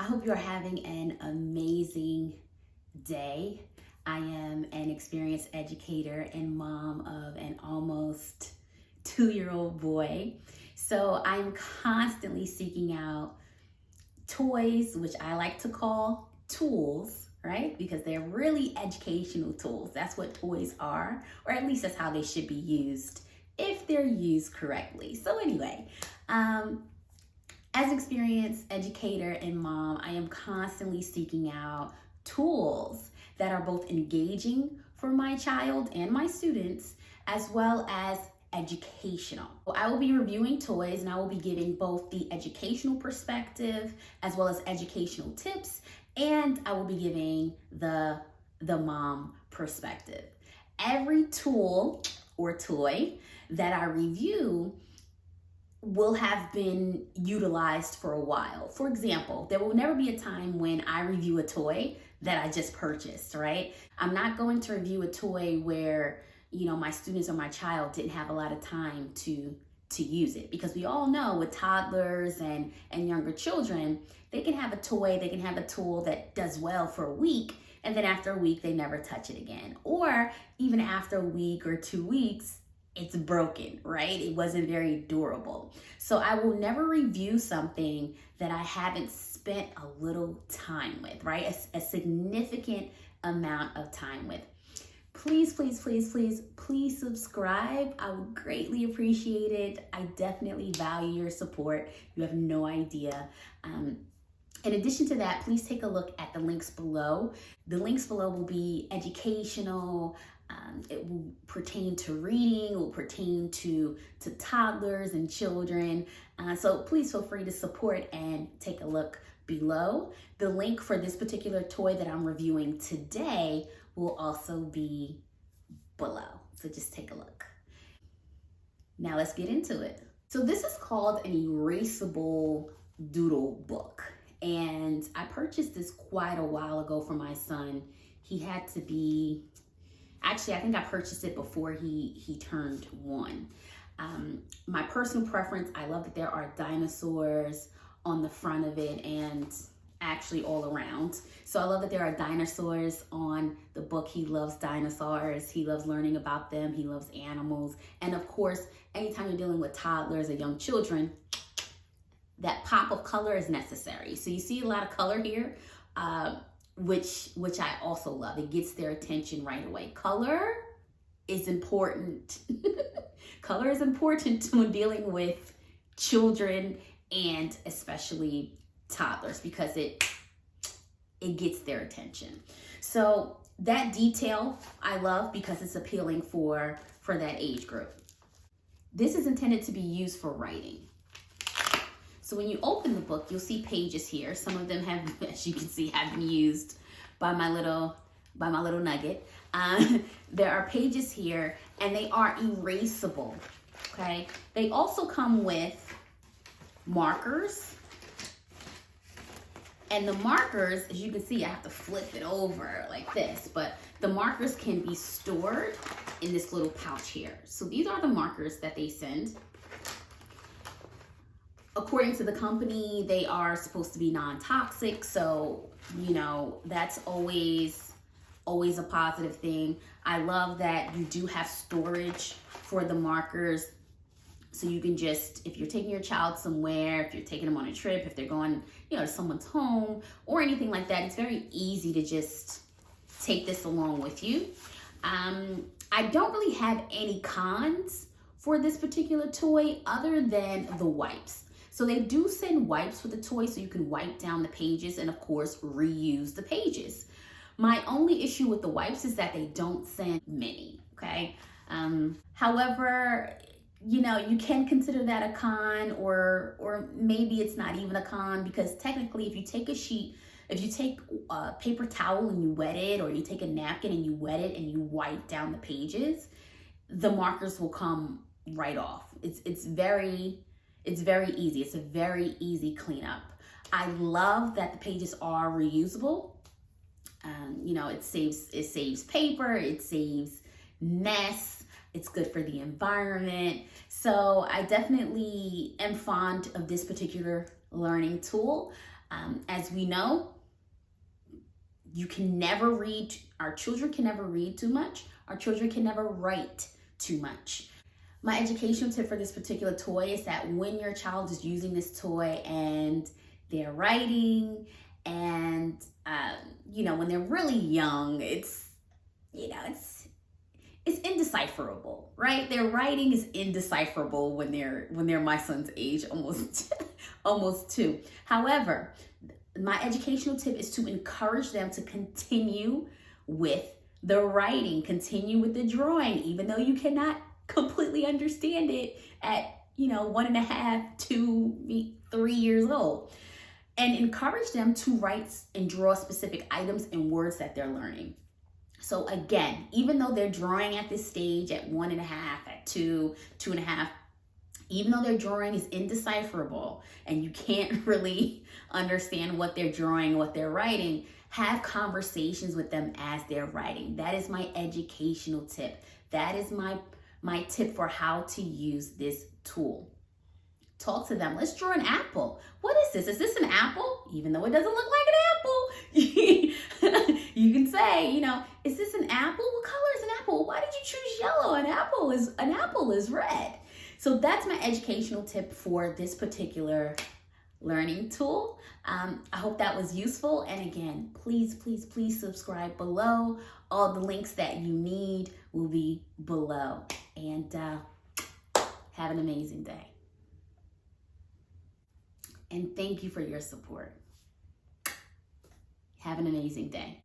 I hope you're having an amazing day. I am an experienced educator and mom of an almost 2-year-old boy. So I'm constantly seeking out toys, which I like to call tools, right? Because they're really educational tools. That's what toys are, or at least that's how they should be used if they're used correctly. So anyway, as an experienced educator and mom, I am constantly seeking out tools that are both engaging for my child and my students, as well as educational. I will be reviewing toys and I will be giving both the educational perspective as well as educational tips, and I will be giving the mom perspective. Every tool or toy that I review will have been utilized for a while. For example, there will never be a time when I review a toy that I just purchased, right? I'm not going to review a toy where, my students or my child didn't have a lot of time to use it, because we all know with toddlers and younger children, they can have a toy, they can have a tool that does well for a week, and then after a week, they never touch it again. Or even after a week or 2 weeks, it's broken, right? It wasn't very durable. So I will never review something that I haven't spent a little time with, right? A significant amount of time with. Please subscribe. I would greatly appreciate it. I definitely value your support. You have no idea. In addition to that, please take a look at the links below. The links below will be educational. It will pertain to reading, it will pertain to toddlers and children. So please feel free to support and take a look below. The link for this particular toy that I'm reviewing today will also be below. So just take a look. Now let's get into it. So this is called an erasable doodle book. And I purchased this quite a while ago for my son. He had to be, actually, I think I purchased it before he turned 1. My personal preference, I love that there are dinosaurs on the front of it and actually all around. So I love that there are dinosaurs on the book. He loves dinosaurs. He loves learning about them. He loves animals. And of course, anytime you're dealing with toddlers or young children, that pop of color is necessary. So you see a lot of color here, which I also love. It gets their attention right away. Color is important. Color is important when dealing with children and especially toddlers, because it gets their attention. So that detail I love because it's appealing for that age group. This is intended to be used for writing. So when you open the book, you'll see pages here. Some of them have, as you can see, have been used by my little nugget. There are pages here, and they are erasable, okay? They also come with markers. And the markers, as you can see, I have to flip it over like this, but the markers can be stored in this little pouch here. So these are the markers that they send. According to the company, they are supposed to be non-toxic, so that's always a positive thing. I love that you do have storage for the markers, so you can just, if you're taking your child somewhere, if you're taking them on a trip, if they're going to someone's home or anything like that, it's very easy to just take this along with you. I don't really have any cons for this particular toy other than the wipes. So they do send wipes for the toy, so you can wipe down the pages and of course reuse the pages. My only issue with the wipes is that they don't send many, okay? However, you can consider that a con, or maybe it's not even a con, because technically if you take a paper towel and you wet it, or you take a napkin and you wet it and you wipe down the pages, the markers will come right off. It's very easy. It's a very easy cleanup. I love that the pages are reusable. It saves paper, it saves mess, it's good for the environment. So I definitely am fond of this particular learning tool. As we know, you can never read, our children can never read too much. Our children can never write too much. My educational tip for this particular toy is that when your child is using this toy and they're writing and, when they're really young, it's indecipherable, right? Their writing is indecipherable when they're my son's age, almost 2. However, my educational tip is to encourage them to continue with the writing, continue with the drawing, even though you cannot completely understand it at 1.5, 2, 3 years old, and encourage them to write and draw specific items and words that they're learning. So again, even though they're drawing at this stage at 1.5, at 2, 2.5, even though their drawing is indecipherable and you can't really understand what they're drawing, what they're writing, have conversations with them as they're writing. That is my educational tip. That is my tip for how to use this tool. Talk to them. Let's draw an apple. What is this? Is this an apple? Even though it doesn't look like an apple. You can say, is this an apple? What color is an apple? Why did you choose yellow? An apple is red. So that's my educational tip for this particular learning tool. I hope that was useful. And again, please, please, please subscribe below. All the links that you need will be below. And have an amazing day. And thank you for your support. Have an amazing day.